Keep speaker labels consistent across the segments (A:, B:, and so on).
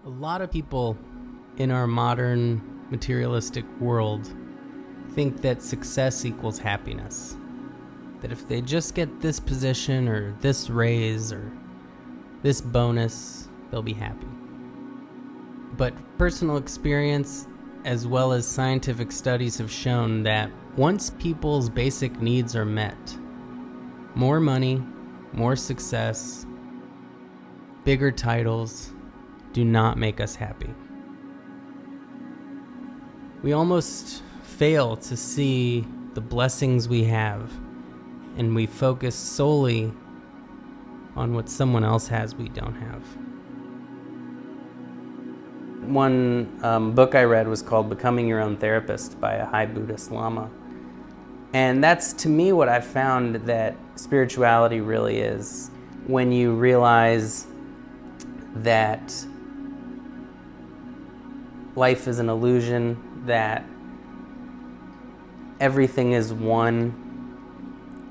A: A lot of people in our modern materialistic world think that success equals happiness. That if they just get this position or this raise or this bonus, they'll be happy. But personal experience as well as scientific studies have shown that once people's basic needs are met, more money, more success, bigger titles do not make us happy. We almost fail to see the blessings we have, and we focus solely on what someone else has we don't have. One book I read was called Becoming Your Own Therapist by a high Buddhist Lama. And that's, to me, what I've found that spirituality really is. When you realize that life is an illusion, that everything is one,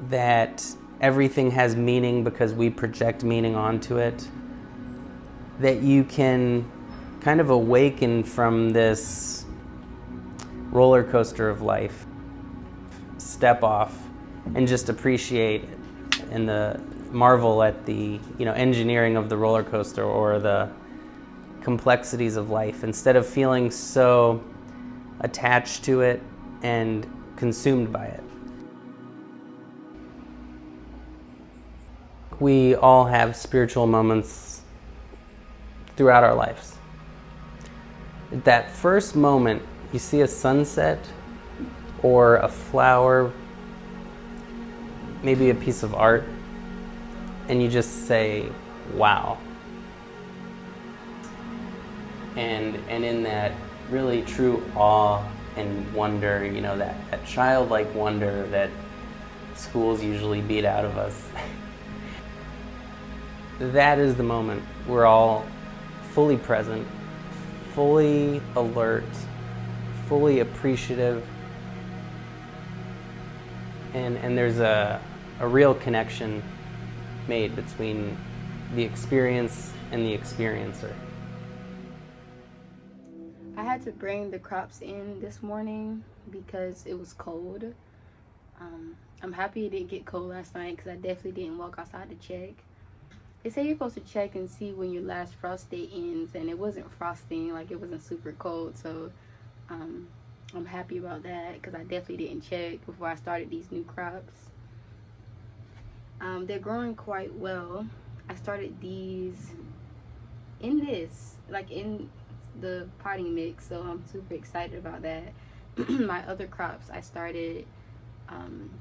A: that everything has meaning because we project meaning onto it, that you can kind of awaken from this roller coaster of life, step off, and just appreciate it and the marvel at the engineering of the roller coaster or the complexities of life, instead of feeling so attached to it and consumed by it. We all have spiritual moments throughout our lives. That first moment, you see a sunset or a flower, maybe a piece of art, and you just say, wow. And in that really true awe and wonder, that childlike wonder that schools usually beat out of us, that is the moment we're all fully present, fully alert, fully appreciative, and there's a real connection made between the experience and the experiencer.
B: I had to bring the crops in this morning because it was cold. I'm happy it didn't get cold last night because I definitely didn't walk outside to check. They say you're supposed to check and see when your last frost day ends, and it wasn't frosting, like it wasn't super cold, so I'm happy about that because I definitely didn't check before I started these new crops. They're growing quite well. I started these in the potting mix, so I'm super excited about that. My other crops I started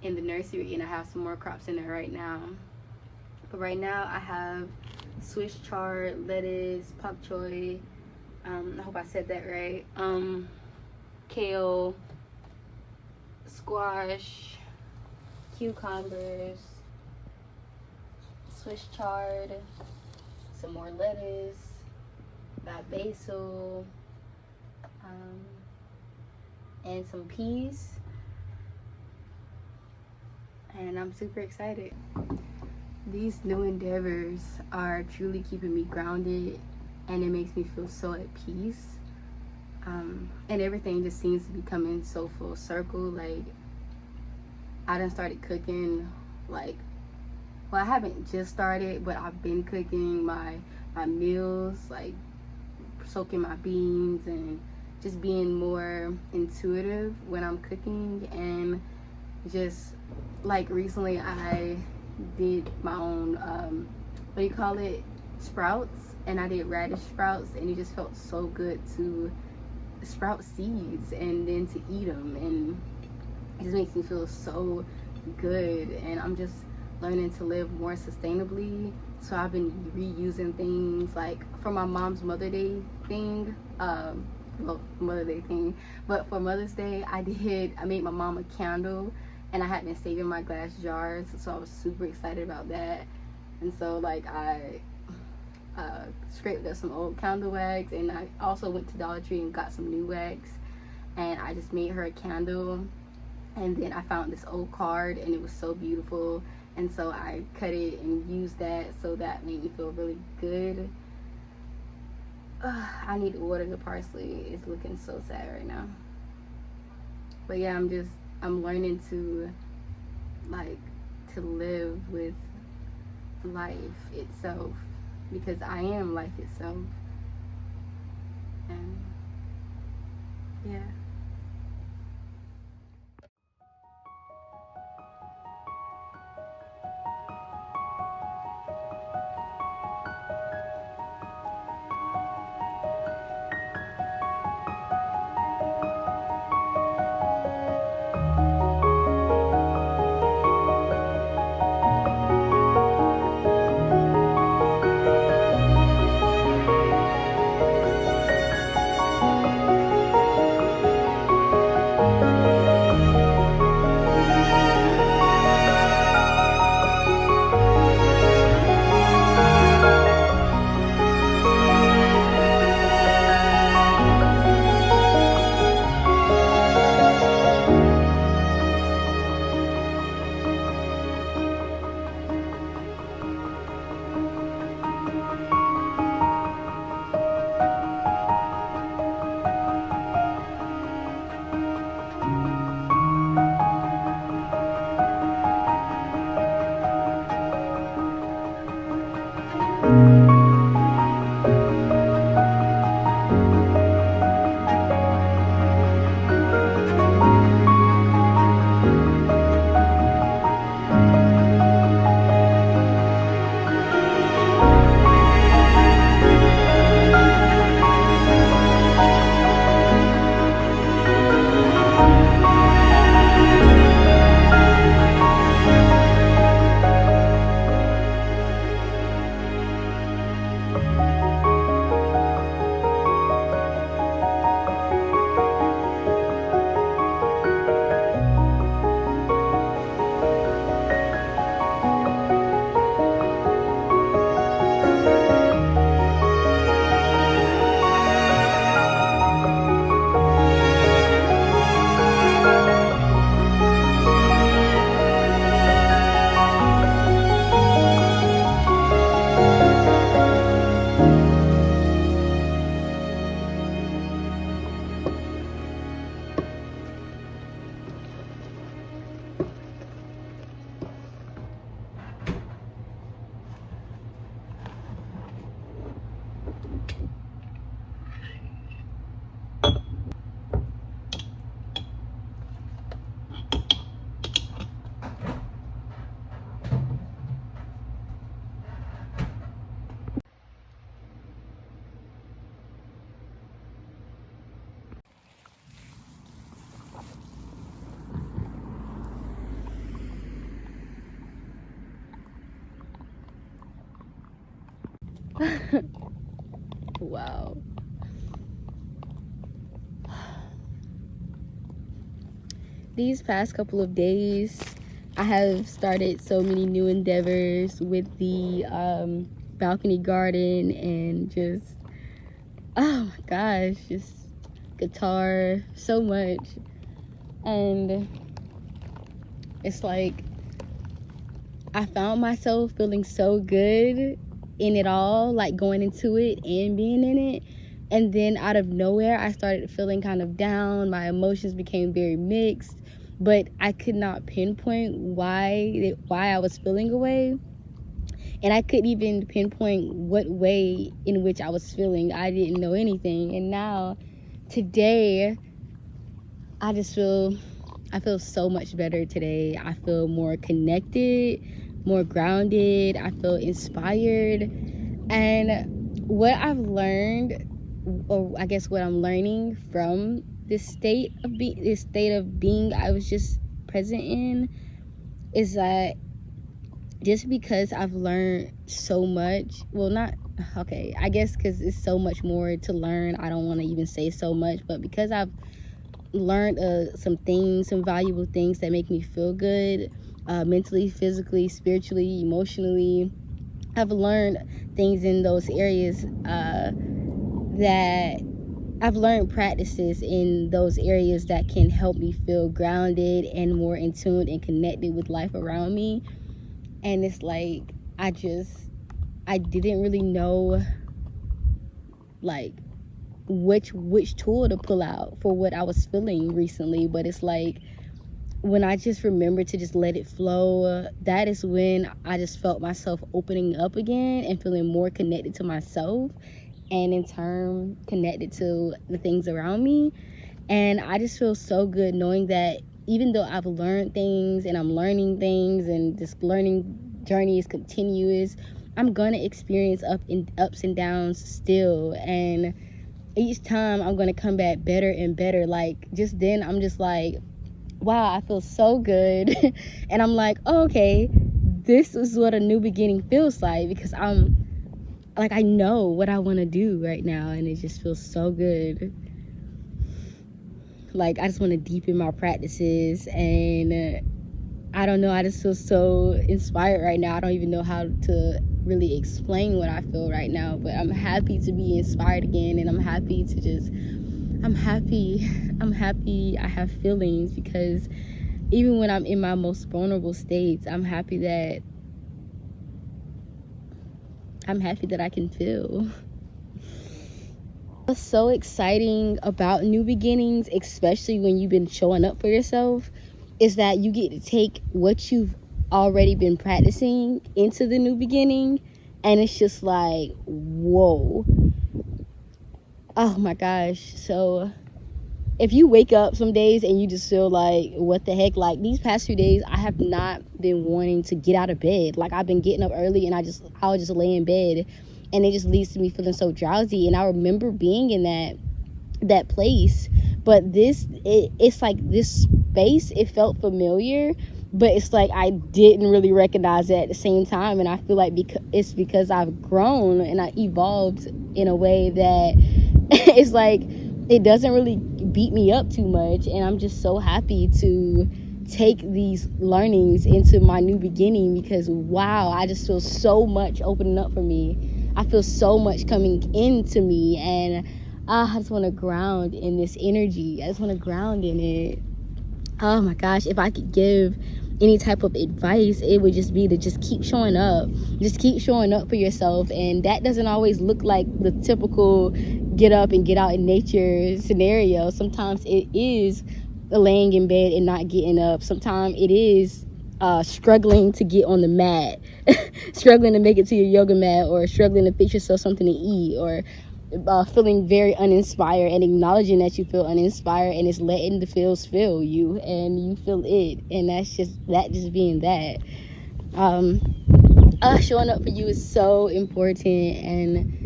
B: in the nursery, and I have some more crops in there right now. But right now I have Swiss chard, lettuce, pak choy, I hope I said that right, kale, squash, cucumbers, Swiss chard, some more lettuce, got basil, and some peas, and I'm super excited. These new endeavors are truly keeping me grounded, and it makes me feel so at peace, and everything just seems to be coming so full circle. Like, I done started cooking, I haven't just started, but I've been cooking my meals, like soaking my beans and just being more intuitive when I'm cooking. And just like recently I did my own sprouts, and I did radish sprouts, and it just felt so good to sprout seeds and then to eat them, and it just makes me feel so good. And I'm just learning to live more sustainably, so I've been reusing things, like for my mom's Mother's Day thing, but for Mother's Day I made my mom a candle, and I had been saving my glass jars, so I was super excited about that. And so I scraped up some old candle wax, and I also went to Dollar Tree and got some new wax, and I just made her a candle. And then I found this old card, and it was so beautiful, and so I cut it and used that, so that made me feel really good. I need to water the parsley. It's looking so sad right now. But yeah, I'm learning to like to live with life itself because I am life itself. And yeah. Wow. These past couple of days, I have started so many new endeavors with the balcony garden and just, oh my gosh, just guitar, so much. And it's like, I found myself feeling so good in it all, like going into it and being in it. And then out of nowhere, I started feeling kind of down. My emotions became very mixed, but I could not pinpoint why I was feeling away. And I couldn't even pinpoint what way in which I was feeling. I didn't know anything. And now, today, I feel so much better today. I feel more connected, more grounded. I feel inspired. And what I've learned, or I guess what I'm learning from this state of being I was just present in, is that just because I've learned so much, well, not okay, I guess because it's so much more to learn, I don't want to even say so much, but because I've learned some valuable things that make me feel good, mentally, physically, spiritually, emotionally. I've learned things in those areas that I've learned practices in those areas that can help me feel grounded and more in tune and connected with life around me. And it's like, I didn't really know like which tool to pull out for what I was feeling recently. But it's like when I just remember to just let it flow, that is when I just felt myself opening up again and feeling more connected to myself, and in turn connected to the things around me. And I just feel so good knowing that even though I've learned things and I'm learning things and this learning journey is continuous, I'm gonna experience ups and downs still. And each time I'm gonna come back better and better. Like just then I'm just like, wow, I feel so good. And I'm like, oh, okay, this is what a new beginning feels like, because I'm like, I know what I want to do right now, and it just feels so good. Like I just want to deepen my practices, and I don't know, I just feel so inspired right now. I don't even know how to really explain what I feel right now, but I'm happy to be inspired again, and I'm happy I have feelings, because even when I'm in my most vulnerable states, I'm happy that I can feel. What's so exciting about new beginnings, especially when you've been showing up for yourself, is that you get to take what you've already been practicing into the new beginning, and it's just like, whoa. Oh my gosh. So if you wake up some days and you just feel like, what the heck, like these past few days I have not been wanting to get out of bed. Like I've been getting up early and I'll just lay in bed, and it just leads to me feeling so drowsy. And I remember being in that place, but it's like this space, it felt familiar, but it's like I didn't really recognize it at the same time. And I feel like it's because I've grown and I evolved in a way that it's like it doesn't really beat me up too much. And I'm just so happy to take these learnings into my new beginning, because wow, I just feel so much opening up for me. I feel so much coming into me, and I just want to ground in this energy. I just want to ground in it. Oh my gosh, if I could give any type of advice, it would just be to just keep showing up. Just keep showing up for yourself. And that doesn't always look like the typical get up and get out in nature scenario. Sometimes it is laying in bed and not getting up. Sometimes it is struggling to get on the mat, struggling to make it to your yoga mat, or struggling to fix yourself something to eat, or feeling very uninspired, and acknowledging that you feel uninspired, and it's letting the feels feel you, and you feel it. And that's just being that. Showing up for you is so important. And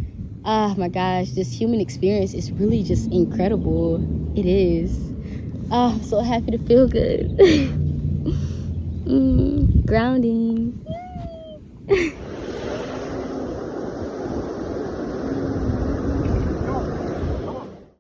B: my gosh, this human experience is really just incredible. It is. I'm so happy to feel good. Grounding.